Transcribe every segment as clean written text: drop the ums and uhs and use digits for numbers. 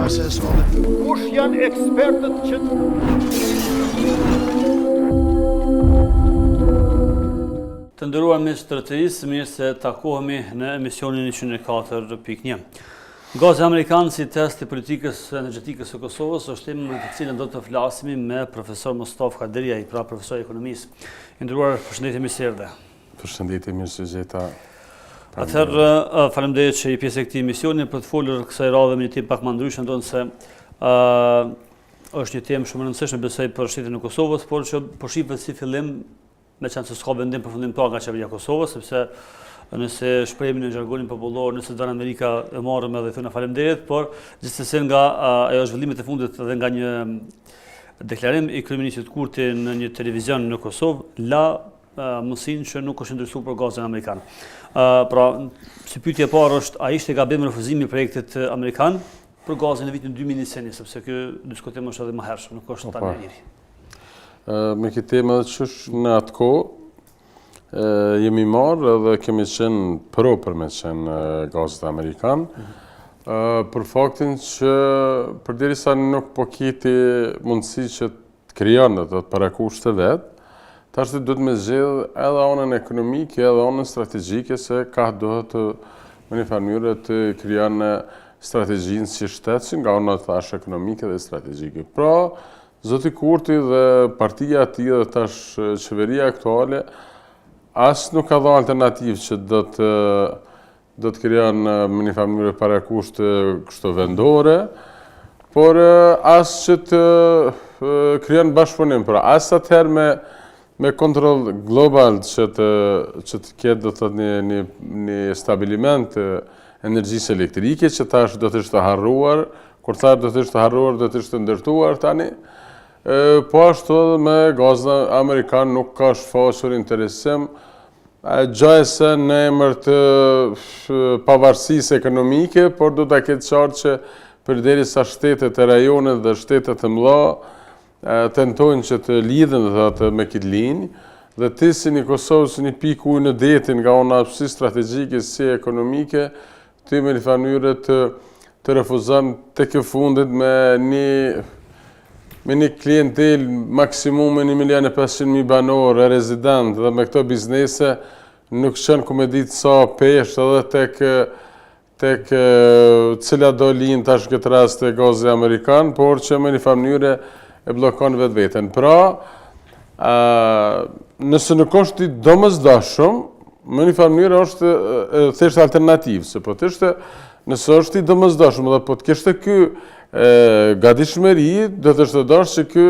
process all the Kush janë ekspertët që të nderuar ministër të tërësisë, mirë se takohemi në emisionin 104.1. Gazi amerikan si test i politikës energjetike së Kosovës është tema me të cilën do të flasim me profesor Mustaf Kadriaj, pra profesor i ekonomisë. I nderuar, përshëndetje, mirë se erdhe. Përshëndetje, mirë se jeta. Atëherë, faleminderit që i pjesë e këtij emisioni për të folur kësaj radhe me një tim pak më ndryshe, ndonë se është një temë shumë e rëndësishme besoj për shtetin e Kosovës, por që po shihet si fillim, meqenëse s'ka vendim përfundimtar nga qeveria e Kosovës, sepse nëse shprehemi në jargonin popullor, nëse don Amerika e marrëm edhe thonë faleminderit, por gjithsesi nga ajo zhvillimet e fundit dhe nga një deklarim i kryeministit Kurti në një televizion në Kosovë, la mundësinë që nuk është interesuar për gazin amerikan. Pra, si pyetja e parë është, a ishte gabim refuzimi i projektit amerikan për gazin në vitin 2021, sepse ky diskutim është edhe më hershëm, nuk është tani i ri. Me këtë temë që në atë kohë jemi marrë dhe kemi qenë pro për me qenë gazet amerikan, për faktin që përderisa nuk po kiti mundësi që të krijon të parakushte vetë, tash duhet me zgjedh edhe anën ekonomike edhe anën strategjike se ka duhet të në një mënyrë të krijon strategjinë si shtet nga ana thash ekonomike dhe strategjike. Pra, zoti Kurti dhe partia e tij dhe tash qeveria aktuale as nuk ka dhënë alternativë që do të krijon në një mënyrë parakushte kështu vendore, por as që të krijon bashkëpunim, pra as atëherë me kontrol global që të ketë do të thotë një stabiliment të energjisë elektrike që tash do të ishte harruar, kur thash do të ishte harruar, do të ishte ndërtuar tani. Po ashtu edhe me gazin amerikan nuk ka shfaqur interesim, gjajse në emër të pavarësisë ekonomike, por do ta ketë qartë që përderisa shtetet e rajonit dhe shtetet e mëdha tentojnë që të lidhen me këtë linjë, dhe ti si një Kosovë, si një pikë ujë në detin nga ana si strategjike si ekonomike, ti me një mënyrë të refuzon tek e fundit me një klientel maksimum 1.500.000 banor e rezident dhe me këto biznese nuk qenë ku me ditë sa peshë edhe tek cila do linë tash këtë rast e gazi amerikan, por që me një mënyrë e blokon vetë vetën. Pra, nëse nuk është i domosdoshëm, me një mënyrë është thjesht alternativë, se po të ishte nëse është i domosdoshëm dhe po të kishte ky gatishmëri, do të ishte dashur që ky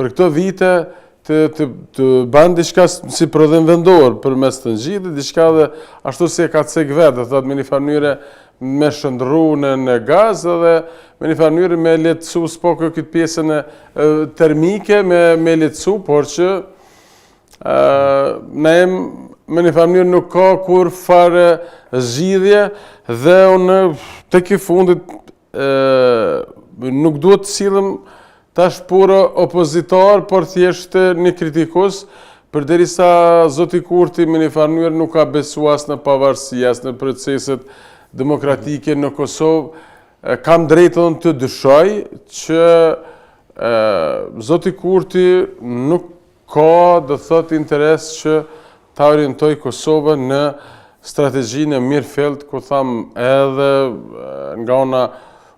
për këto vite të banë diçka si prodhim vendor përmes të ngjitjes, diçka dhe ashtu si e ka cek vetë, do thotë me një mënyrë me shndrru në gaz dhe me një mënyrë me lehtësu s'po këtë pjesën termike me lehtësu, por që me një mënyrë nuk ka kur fare zgjidhje dhe unë tek i fundit nuk duhet të sillem tash puro opozitor, por thjesht një kritikus, përderisa zoti Kurti me një mënyrë nuk ka besuar as në pavarësi, as në proceset demokratike në Kosovë, kam drejtën të dyshoj që zoti Kurti nuk ka do thot interes që ta orientoj Kosovën në strategjinë e mirëfillt, ku tham edhe nga ana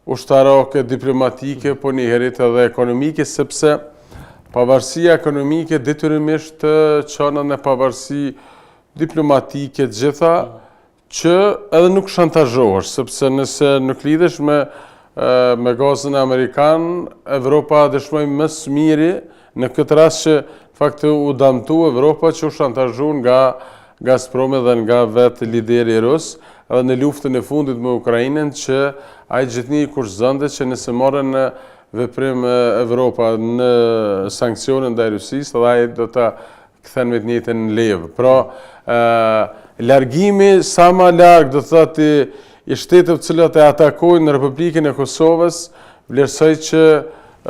ushtarake, diplomatike, po njëherët edhe ekonomike, sepse pavarësia ekonomike detyrimisht çon në pavarësi diplomatike të gjitha, që edhe nuk shantazhohesh, sepse nëse nuk lidhesh me gazin amerikan, Evropa dëshmoj më së miri në këtë rast që fakt u damtu Evropa që u shantazhu nga Gazpromi dhe nga vetë lideri rus, edhe në luftën e fundit me Ukrainën që ai gjithnjë kurszonte që nëse morën në veprim Evropa në sanksionin ndaj Rusisë, edhe ai do ta kthen me të njëjtën levë. Pra, largimi sa më larg do thotë i shteteve të cilat e atakojnë Republikën e Kosovës, vlerësoj që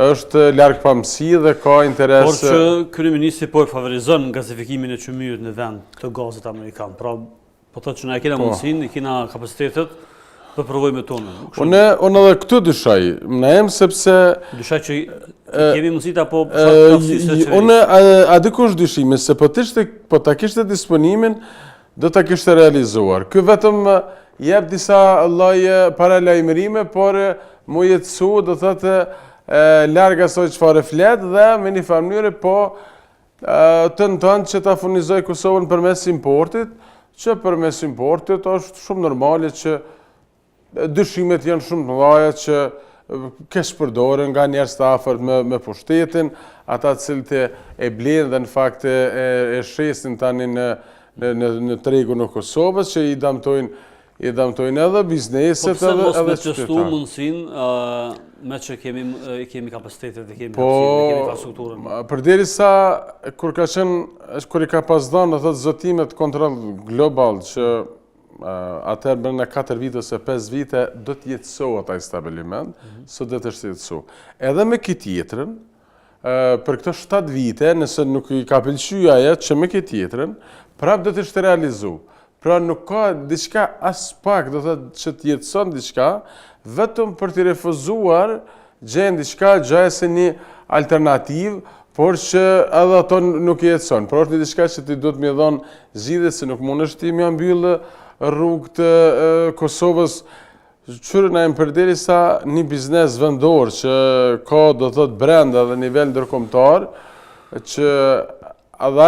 është larg pamësi dhe ka interes. Por që kryeministri po e favorizon gazifikimin e çmyrit në vend të gazit amerikan. Pra, po thotë që na e kena mundësinë, e kena kapacitetet, Për provojme tonë. Unë edhe këtu dyshoj, në em sepse... Dyshoj që kemi mundësit apo praktësisë që... Unë a dikush dyshime, se po ta kishte disponimin, do ta kishte realizuar. Ky vetëm jep disa lloje paralajmërime, por mu jetësu, do thotë, larg asoj çfarë flet dhe me një mënyrë po tenton që ta furnizoj Kosovën përmes importit, që përmes importit është shumë normale që dyshimet janë shumë të mëdha që kesh përdoren nga njerëz të afërt me pushtetin, ata cilët e blenë dhe në fakt e shesin tani në tregun e Kosovës që i damtojnë edhe bizneset edhe qytetarët. Po pse mos me testu mundësinë me që kemi kapacitetet dhe kemi infrastrukturën? Përderisa kur i ka pas dhënë thotë zotimet kontroll global që atëherë brenda 4 vite ose 5 vite do të jetësohet ai stabiliment, sot do të jetësohet. Edhe me këtë tjetrën, për këto 7 vite, nëse nuk i ka pëlqyer ajo që me këtë tjetrën, prapë do të ishte realizu. Pra nuk ka diçka as pak, do thotë që të jetëson diçka, vetëm për të refuzuar gjen diçka gjë se një alternativë, por që edhe ato nuk jetëson. Por është një diçka që ti duhet më dhon zgjidhje se nuk mundesh ti më mbyll rrugë të Kosovës. Qërë na përderisa një biznes vendor që ka, do thotë, brenda dhe nivel ndërkombëtar, që edhe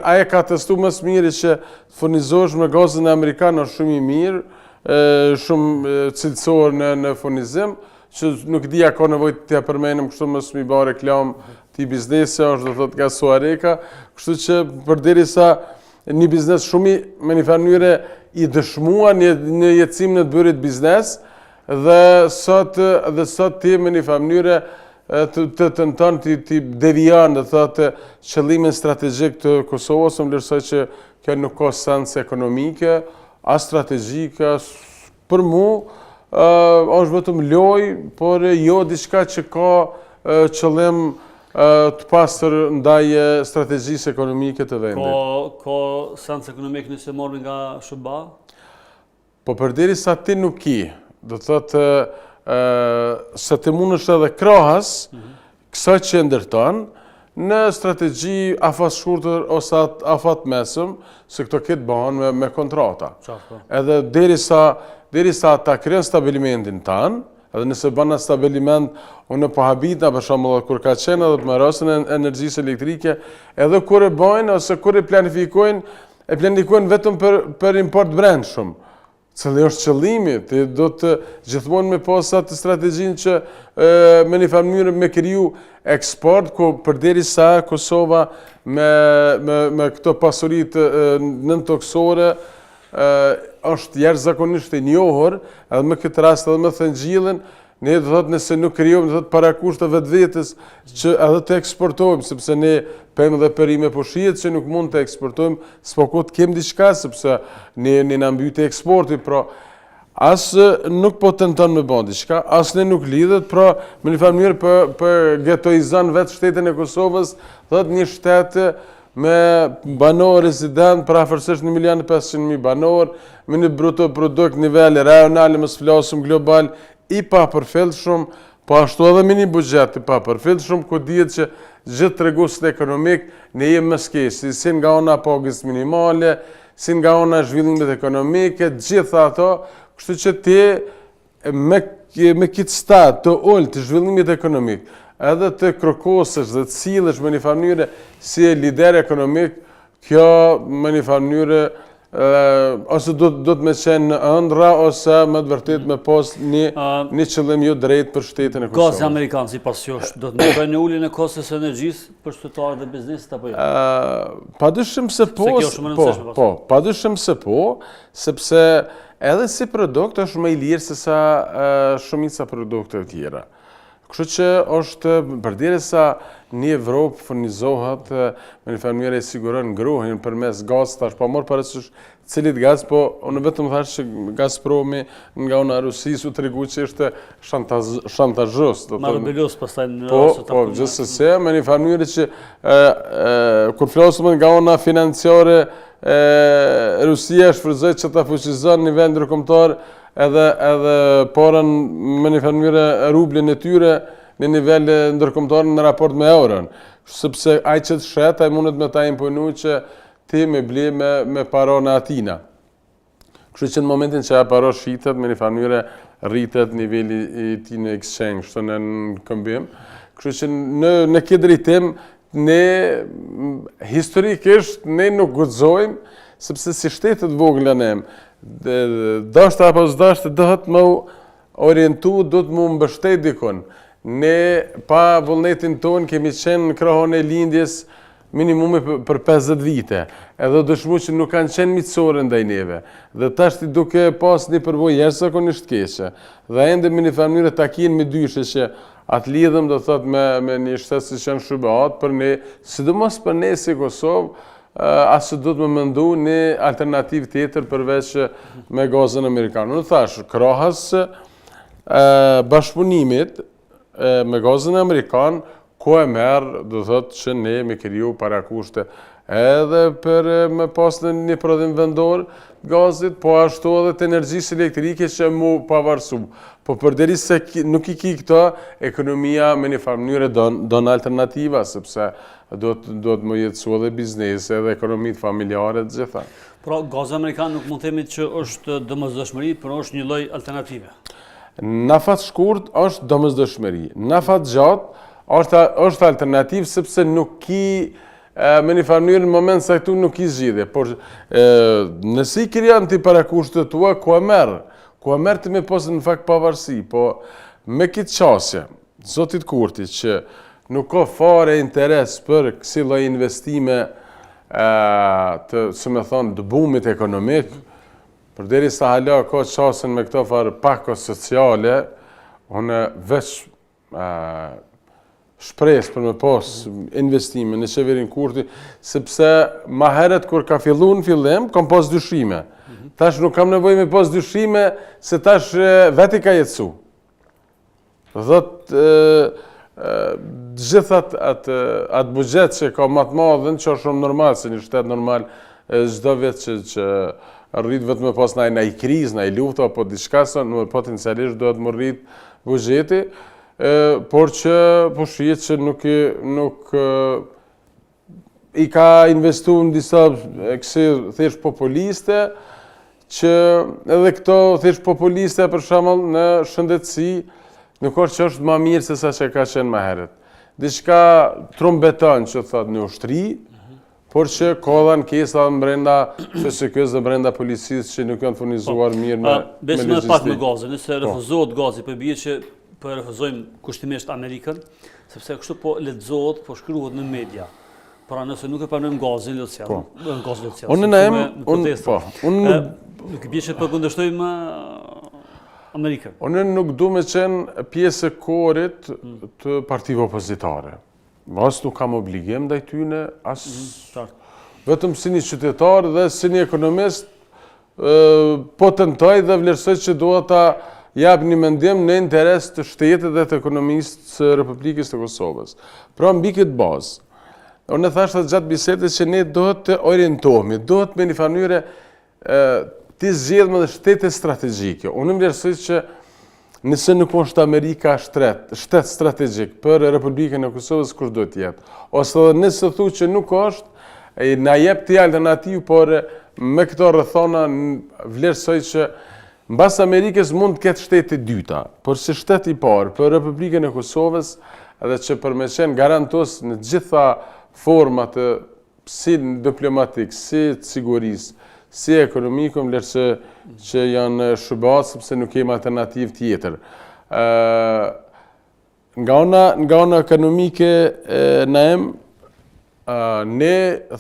aje ka testu më së miri që furnizosh me gazin e Amerikanë është shumë i mirë, shumë cilësor në furnizim, që nuk dija ka nevojë t'ja përmenim kështu më së mi ba reklam t'i biznese, është do thotë Gasuareka, kështu që përderisa një biznes shumë me një mënyrë i dëshmua një jetësim në të bërit biznes dhe sot ti me një mënyrë të tenton të devijon dhe thotë qëllimin strategjik të Kosovës, më lërsoj që kjo nuk ka sens ekonomike, as strategjike, për mu është vetëm lojë, por jo diçka që ka qëllim të pastër ndaj strategjisë ekonomike të vendit. Ka sens ekonomik nëse morëm nga SBA? Po përderisa ti nuk i, do thotë se të mundesh edhe krahas kësaj që ndërton në strategji afat shkurtër ose afat mesëm, se këto këtë bëhen me kontrata. Edhe derisa ta krijojnë stabilimentin tanë, edhe nëse bën stabiliment, unë po habita për shembull kur ka qenë edhe me rastin e energjisë elektrike, edhe kur e bëjnë ose kur e planifikojnë vetëm për import brendshëm. Cili është qëllimi, ti do të gjithmonë me pas atë strategjinë që me një mënyrë me kriju eksport, ku përderisa Kosova me këto pasuritë nëntoksore është jashtëzakonisht e njohur, edhe me këtë rast edhe me Thëngjillin, ne do thotë nëse nuk krijojmë do thotë parakushte vetvetes që edhe të eksportojmë, sepse ne pëmë dhe perime po shihet që nuk mund të eksportojmë, s'po kot kem diçka sepse ne na mbyt eksporti, pra as nuk po tenton me bën diçka, as ne nuk lidhet, pra me një mënyrë për getoizon vetë shtetin e Kosovës, thotë një shtet me banor rezident për afërsisht 1.500.000 banor, me një bruto produkt nivel rajonal, mos flasim global, i pa përfillshëm, po ashtu edhe me një buxhet i pa përfillshëm, ku dihet që gjithë treguesit ekonomik ne jemi më skesi, si nga ona pagës minimale, si nga ona zhvillimit ekonomike, gjitha ato, kështu që ti me këtë stat të ullë të zhvillimit ekonomik, edhe të kërkosësh dhe të sillesh me një mënyrë si lider ekonomik, kjo me një mënyrë ose do të me qenë në ëndra, ose me të vërtet me pas një qëllim jo drejt për shtetin e Kosovës. Gazi Amerikan, si pas qofsh, do të ndikojë në uljen e kostës së energjisë për qytetarët dhe bizneset apo jo? Padyshim se po, padyshim se po, sepse edhe si produkt është më i lirë se sa shumica produkteve tjera. Kështu që është përderisa në Evropë furnizohet me një mënyrë e siguron ngrohjen përmes gazit, tash pa marr parasysh cilit gaz, po unë vetëm thash që Gazpromi nga ana Rusisë u tregu që ishte shantazhos, do të thonë. Marbelos pastaj në rast të po, gjithsesi me një mënyrë që kur flasim nga ana financiare, Rusia shfrytëzoi që ta fuqizon në nivel ndërkombëtar edhe porën me një mënyrë rublin e tyre në nivel ndërkombëtar në raport me euron. Sepse ai që të shet, ai mundet me ta imponu që ti me ble me parona atina. Kështu që në momentin që a paro shitet, me një mënyrë rritet niveli i tij në exchange, kështu në këmbim. Kështu që në këtë drejtim, ne historikisht ne nuk guxojmë, sepse si shtetet vogla ne, dashta apo s'dashta dohet më orientu, do të më mbështet dikun. Ne pa vullnetin ton kemi qenë në krahun e lindjes minimumi për 50 vite, edhe dëshmu që nuk kanë qenë miqësore ndaj neve, dhe tash ti duke pas një përvojë jashtëzakonisht keqe, dhe ende me një mënyrë takin me dyshe që atë lidhëm do thot me një shtet që janë shubehat për ne, sidomos për ne si Kosovë, asë do të më mëndu një alternativ tjetër përveç me gazën amerikan. Unë thash, krahas bashkëpunimit me gazën amerikan, ku e merë, do thot që ne me kriju para kushte edhe për me pas një prodhim vendor gazit, po ashtu edhe të energjisë elektrike që mu pavarësu. Po përderi se nuk i ki këto, ekonomia me një mënyrë don alternativa, sepse do të më jetësu edhe biznes, edhe ekonomit familjare të gjitha. Pra, gazi amerikan nuk mund themi që është domosdoshmëri, por është një lloj alternative. Në fat shkurt është domosdoshmëri. Në fat gjatë është alternativë sepse nuk ki me një mënyrë në moment se këtu nuk i zgjidhje, por nëse i krijan ti para kushtet tua, ku e merr ti me posë në fakt pavarësi, po me këtë qasje, zotit Kurti, që nuk ka fare interes për kësi lloj investime të, si me thonë, të bumit ekonomik, përderi sa hala ka qasjen me këto farë pako sociale, unë veç shpres për me pas investime në qeverin Kurti, sepse ma heret kur ka fillu në fillim, kam pas dyshime. Tash nuk kam nevoj me pas dyshime, se tash veti ka jetësu. Dhët, gjithat atë bugjet që ka matë madhen, që është shumë normal, se një shtetë normal, çdo vit që rrit vetëm me pas në i kriz, në i lufta, apo diçka sa, në potencialisht do të më rrit bugjeti, por që po shihet që nuk i ka investu në disa kësi thjesht populiste, që edhe këto thjesht populiste për shembull në shëndetësi nuk që është më mirë se sa që ka qenë më herët. Diçka trumbeton që thot në ushtri, por që ka dhe ankesa brenda FSK-s dhe brenda policisë që nuk janë furnizuar mirë me logjistikë. Besme pak me gazin, nëse refuzohet gazi, po bie që po refuzojmë kushtimisht Amerikën, sepse kështu po lexohet, po shkruhet në media. Pra nëse nuk e pranojmë gazin lëcial, gazin lëcial. Nuk bie që përkundërshtojmë Amerikën. Unë nuk du me qenë pjesë e korit të partive opozitare. As nuk kam obligim ndaj tyne, as vetëm si një qytetar dhe si një ekonomist, po tentoj dhe vlerësoj që duhet ta jap një mendim në interes të shtetit dhe të ekonomisë së Republikës të Kosovës. Pra mbi këtë bazë, unë thashtë gjatë bisedës që ne duhet të orientohemi, duhet me një mënyrë të zgjedhmë dhe shtetet strategjike. Unë vlerësoj që nëse nuk është Amerika shtet strategjik për Republikën e Kosovës, kush do të jetë? Ose nëse thu që nuk është, na jep të alternativë, por me këto rrethona vlerësoj që mbas Amerikës mund të ketë shteti dyta, por si shtet i parë për Republikën e Kosovës, edhe që për me qenë garantos në gjitha format si diplomatik, si të sigurisë, si ekonomikëm, vlerësë që janë shubat, sepse nuk kemë alternativë tjetër. Nga ona ekonomike ne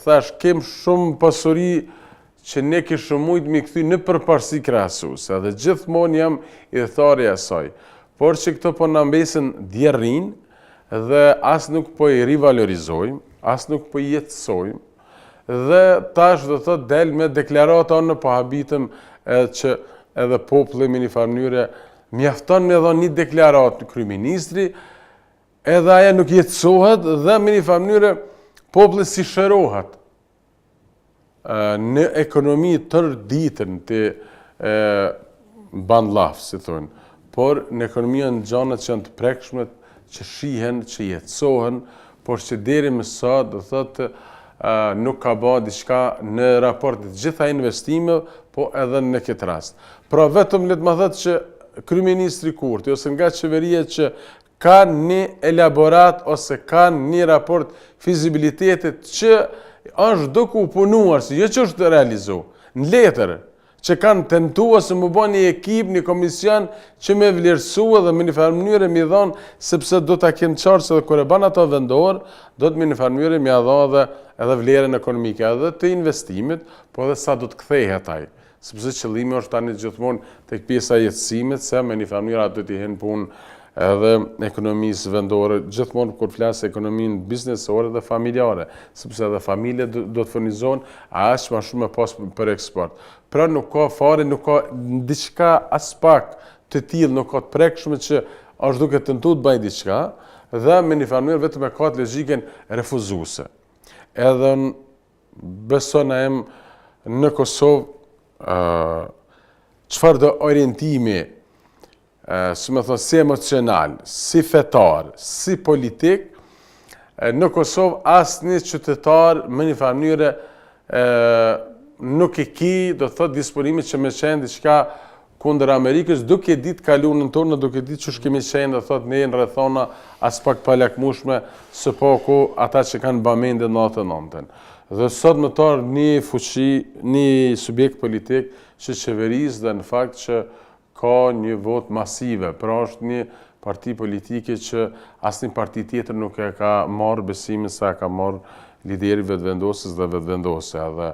thash kemë shumë pasuri që ne kishë mujtë mi këthy në përparsi krahasuese, dhe gjithmonë jam i thari asaj. Por që këto po në mbesin djerrin dhe as nuk po i rivalorizojmë, as nuk po i jetësojmë, dhe tash do të del me deklarata në pahabitëm që edhe populli me një mënyrë mjafton me dhënë një deklaratë kryeministri, edhe aja nuk jetësohet dhe me një mënyrë populli si shërohet në ekonomi tër ditën të ban laf, si thonë, por në ekonomia në gjanët që janë të prekshmet, që shihen, që jetësohen, por që deri më sot, do thotë, nuk ka ba diçka në raport të gjitha investime, po edhe në këtë rast. Pra vetëm le të më thëtë që Kryeministri Kurti, ose nga qeveria që ka një elaborat, ose ka një raport fizibilitetit që është duke u punuar, si jo që është realizu, në letër, që kanë tentua se më bën një ekip, një komision që me vlerësua dhe me një farë mënyrë mi dhonë, sepse do të kemë qarë se dhe kër e ban ato vendor, do të me një farë mënyrë mi adho edhe vlerën ekonomike, edhe të investimit, po edhe sa do të kthehet ai. Sepse qëllimi është tani gjithmonë tek pjesa e jetësimit, se me një farë mënyrë atë do t'i hen punë edhe ekonomisë vendore, gjithmonë kur flasë ekonominë biznesore dhe familjare, sepse edhe familje do të furnizohen aq më shumë pas për eksport. Pra nuk ka fare, nuk ka diçka as pak të tillë, nuk ka të prekshme që është duke tentuar të bëjë diçka, dhe me një farë mënyrë vetëm e ka të logjikën refuzuese. Edhe beson em në Kosovë çfarë do orientimi si më thonë, si emocional, si fetar, si politik, në Kosovë asë një qytetar me një farë mënyrë nuk e ki, do të thotë, disponimit që me qenë diçka kundër Amerikës, duke ditë kalunën tonë, duke ditë që shkemi qenë, do thotë, ne në rrethona as pak palakmushme, së po ata që kanë bamende në 99-ën. Dhe sot më tarë një fuqi, një subjekt politik që qeverisë dhe në fakt që ka një vot masive, pra është një parti politike që asnjë parti tjetër nuk e ka marrë besimin sa ka marrë lideri vetëvendosës dhe vetëvendosja. Dhe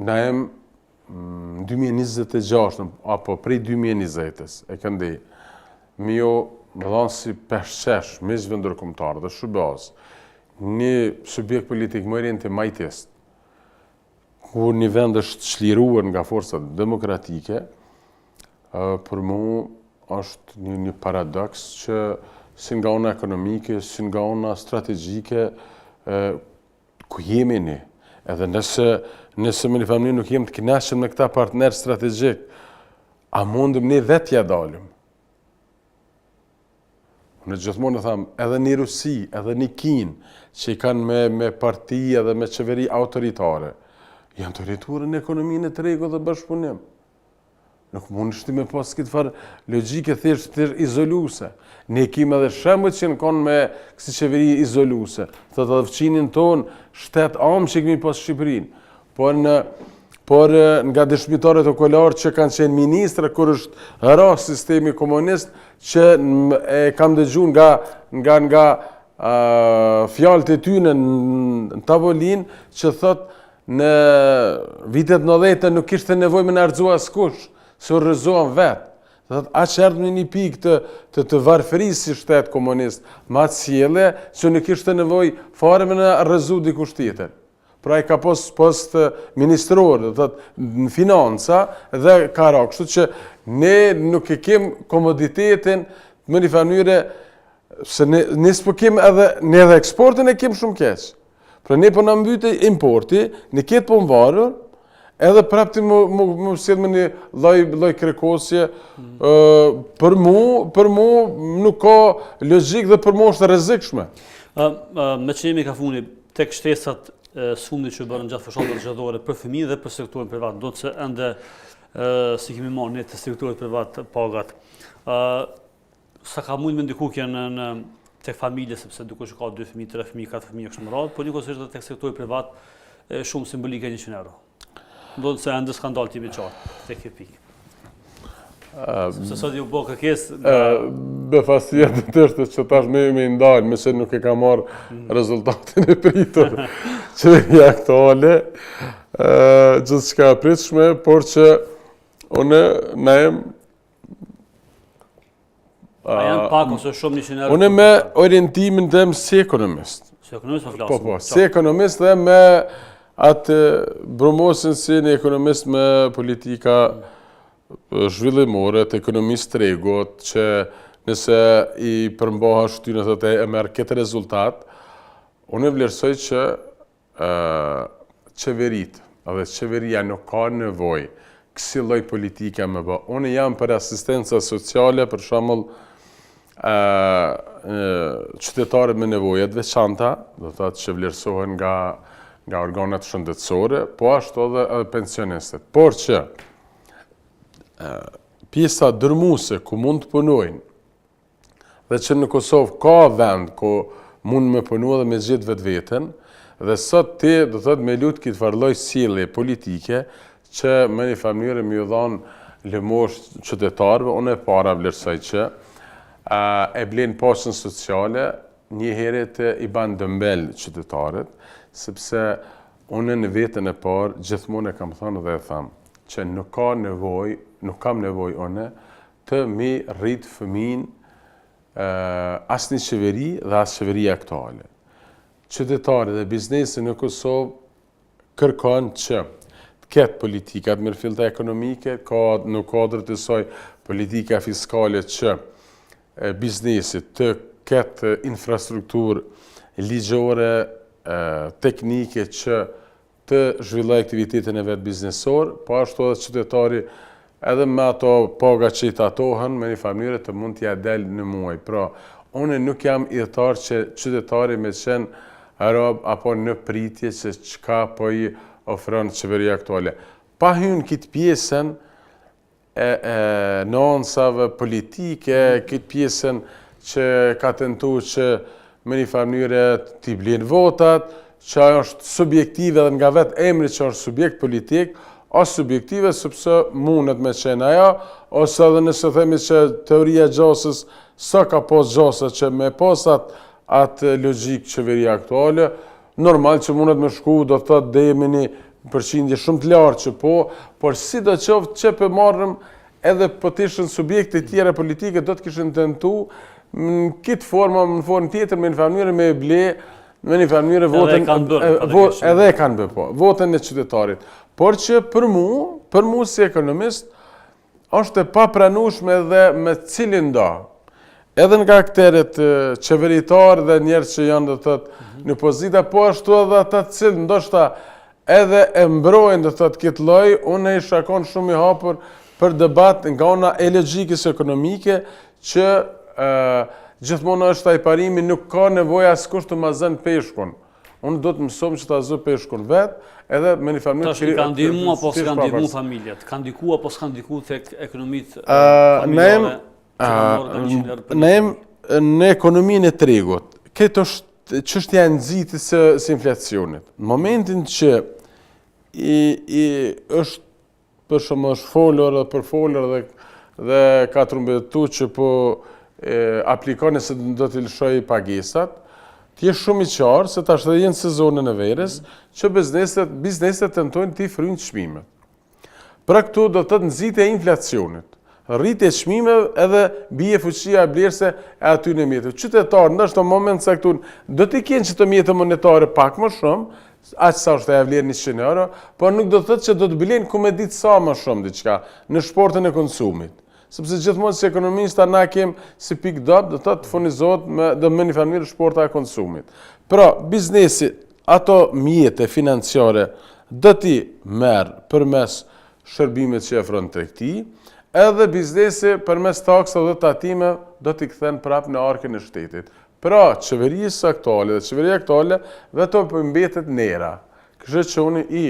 na em 2026, apo prej 2020-s, e këndej, mi jo më dhanë si peshqesh, me zhvendërkombëtar dhe shubaz, një subjekt politik më orientë majtist, kur një vend është çliruar nga forcat demokratike, për mu është një paradoks që si nga ona ekonomike, si nga ona strategjike, ku jemi ne. Edhe nëse me një familje nuk jem të kënaqur me këta partner strategjik, a mundëm ne vetja dalim? Unë gjithmonë tham, edhe një Rusi, edhe një Kinë, që i kanë me parti edhe me qeveri autoritare, janë të rriturë në ekonominë e tregu dhe bashkëpunim. Nuk mund është me pas këtë farë logjike thjesht izoluse. Ne kemi edhe shembujt që në konë me kësi qeveri izoluse. Thotë edhe fqinin tonë, shtetë amë që kemi pas Shqipërinë. Por nga dëshmitarët okular që kanë qenë ministra, kur është ras sistemi komunist, që e kam dëgju nga fjalët e tyne në tavolinë, që thotë në vitet 90 nuk kishte nevojë me na rrëzua askush, se u rrëzohen vetë. Aqë erdhë në një pikë të varfërisë si shtetë komunist, ma të sjelle, që nuk ishte nevoj fare me në rrëzu dikush tjetër. Pra i ka post ministror, në financa, dhe ka ra. Kështu që ne nuk e kem komoditetin më një farë se ne s'po kem edhe eksportin e kem shumë keq. Pra ne po në mbyte importi, ne ketë po më varur, edhe prapti më sjell me një lloj krekosje, për mu nuk ka logjik dhe për mu është rrezikshme. Me që jemi ka funi, tek shtesat sfundit që bërën gjatë fushatave zgjedhore për fëmijë dhe për sektorin privat, do të se ende si kemi marrë ne të sektorit privat pagat. Sa ka mund me ndikukje në tek familje, sepse duke që ka 2 fëmijë, 3 fëmijë, 4 fëmijë kështu me radhë, por njëkohësisht edhe tek sektori privat shumë simbolike 100 euro. Do të se ende skandal timi qartë, tek kjo pikë. Sepse sot ju bo kërkesë befasia të tërte që tash me ndalë, me se nuk e ka marrë rezultatin e pritur qeveria aktuale, gjithçka e pritshme, por që une na jem a janë pak ose shumë 100 euro? Une me orientimin tem si ekonomist. Si ekonomist më flasim. Po, si ekonomist dhe me atë bromosin si një ekonomist me politika zhvillimore, të ekonomisë tregut, që nëse i përmboha shtynë dhe e merë këtë rezultat, unë e vlerësoj që qeverit, edhe qeveria nuk ka nevoj kësi lloj politike me bë. Unë jam për asistenca sociale, për shembull, qytetarët me nevoja të veçanta, do të thotë që vlerësohen nga organet shëndetësore, po ashtu edhe pensionistët. Por që pjesa dërmuese ku mund të punojnë, dhe që në Kosovë ka vend ku mund me punu dhe me gjithë vetveten, dhe sot ti do të thotë me lut këtë farloj sjellje politike që me një familje më ju dhanë lëmosh qytetarëve, unë e para vlerësoj që e blen pasën sociale, një herët i ban dëmbel qytetarët, sepse unë në vetën e parë gjithmonë e kam thënë dhe e tham që nuk kam nevojë unë të mi rrit fëmin as një qeveri dhe as qeveria aktuale. Qytetarët dhe biznesi në Kosovë kërkon që të ketë politikat mirëfillte ekonomike, në kuadër të saj politika fiskale që biznesit të ketë infrastrukturë ligjore, teknike që të zhvilloj aktivitetin e vetë biznesor, po ashtu edhe qytetari edhe me ato paga që i tatohen, me një familje të mund t'ja del në muaj. Pra, unë nuk jam idhëtar që qytetari me qenë rob apo në pritje që çka po i ofron qeveria aktuale. Pa hyrë këtë pjesën nuancave politike, këtë pjesën që ka tentuar që me një familje t'i blen votat, që është subjektive dhe nga vetë emri që është subjekt politik, ose subjektive sepse mundet me qenë ajo, ose edhe nëse themi që teoria gjasës, sa ka pas gjasa që me pasat atë logjik qeveria aktuale, normal që mundet me shku, do të thotë dhe jemi një përqindje shumë të lartë që po, por si do qoftë që për marrëm edhe po të ishin subjekte tjera politike, do të kishin tentu në këtë forma, në formë tjetër, me një familje me ble, me një familje votën, edhe e kanë bërë, po, votën e qytetarit. Por që për mu si ekonomist, është e papranueshme dhe me cilin do. Edhe nga akterët qeveritar dhe njerëz që janë do të thotë në pozita, po ashtu edhe ata të cilë ndoshta edhe e mbrojnë do të thotë këtë lloj, unë isha kon shumë i hapur për debat nga ana e logjikës ekonomike që gjithmonë është ai parimi nuk ka nevojë askush të ma zën peshkun. Unë do të mësoj që ta zë peshkun vetë, edhe me një familje që kanë ndihmu apo s'kan ndihmu familjet, kanë ndiku apo s'kan ndiku tek ekonomitë familjare. Në ekonominë e tregut, këtë është çështja e nxitjes së inflacionit. Në momentin që është për shembull folur dhe për folur dhe ka trumbetuar që po aplikon se do të lëshoj pagesat, ti je shumë i qartë se tash dhe jenë sezonën e verës që bizneset tentojnë t'i fryjnë çmimet. Pra këtu do të nxitja e inflacionit. Rritje çmimeve edhe bie fuqia e blerëse e aty në mjetë. Qytetarë ndoshta në moment caktuar do të kenë që të mjetë monetare pak më shumë, aq sa është ajo vlerë 100 euro, por nuk do të thotë që do të bilen ku me ditë sa më shumë diçka në shportin e konsumit. Sepse gjithmonë si ekonomista na kem si pikë dop, do të thotë furnizohet me një familje shporta e konsumit. Pra, biznesi, ato mjete financiare do t'i merr përmes shërbimit që ofron tregti, edhe biznesi përmes taksave dhe tatimeve do t'i kthen prapë në arkën e shtetit. Pra, qeverisë aktuale dhe qeveria aktuale vetëm po mbetet nera. Kështu që unë i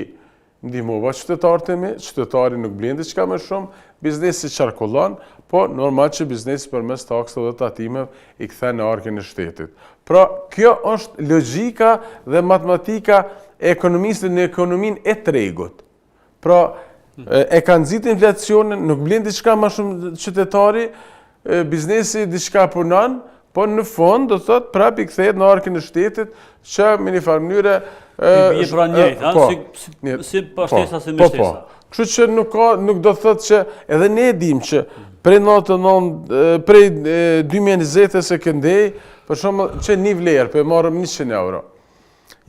ndihmova qytetarët e mi, qytetari nuk blen diçka më shumë, biznesi qarkullon, po normal që biznesi përmes taksave dhe tatimeve i kthen në arkën e shtetit. Pra, kjo është logjika dhe matematika e ekonomisë në ekonominë e tregut. Pra, e kanë nxitur inflacionin, nuk blen diçka më shumë qytetari, biznesi diçka punon, po në fund do thotë prapë i kthehet në arkën e shtetit që me një farë mënyre bie pra njëjtë, si pashtesa si mbështesa. Kështu që nuk do thotë që edhe ne e dimë që prej 2020 se këndej, për shembull që një vlerë, po e marrëm 100 euro.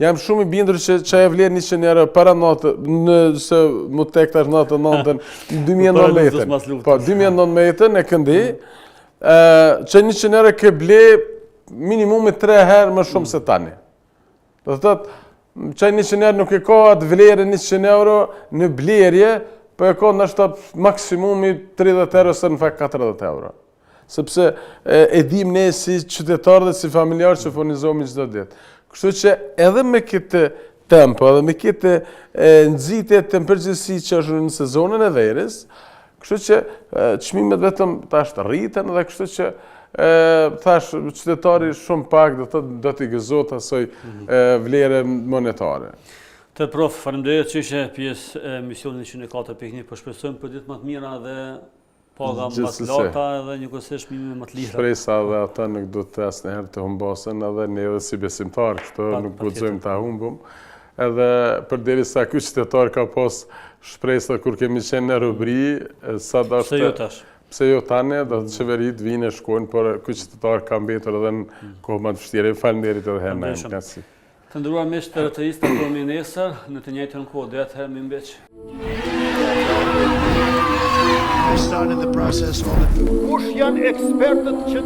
Jam shumë i bindur që çaja vlerë 100 euro para se mu tek tash 99-ën 2019. Po 2019 e këndej, që 100 euro ke ble minimumi 3 herë më shumë se tani. Do të thotë që 100 euro nuk e ka atë vlerë 100 euro në blerje, po e ka nështë maksimumi 30 euro ose në fakt 40 euro. Sepse e dim ne si qytetarë dhe si familjarë që furnizohemi çdo ditë. Kështu që edhe me këtë tempo, edhe me këtë nxitje të përgjithësi që është në sezonën e verës, kështu që çmimet vetëm tash rriten dhe kështu që thash qytetari shumë pak do t'i gëzohet asoj vlere monetare. Të prof, faleminderit që ishe pjesë e misionit 104.1, po shpresojmë për ditë më të mira dhe paga më të larta edhe njëkohësisht çmime më të lira. Shpresa dhe ata nuk do të asnjëherë të humbasen, edhe ne edhe si besimtar këto nuk guxojmë ta humbum. Edhe përderisa ky qytetar ka pas shpresa kur kemi qenë në Rubri, sa dashte. Pse jo tani, do të qeverit vinë e shkojnë, por ky qytetar ka mbetur edhe në kohë më të vështirë. Faleminderit edhe herë në emër. Të nderuar miq të RTS të kemi nesër në të njëjtën kohë deri atëherë më mbeq. Kush janë ekspertët që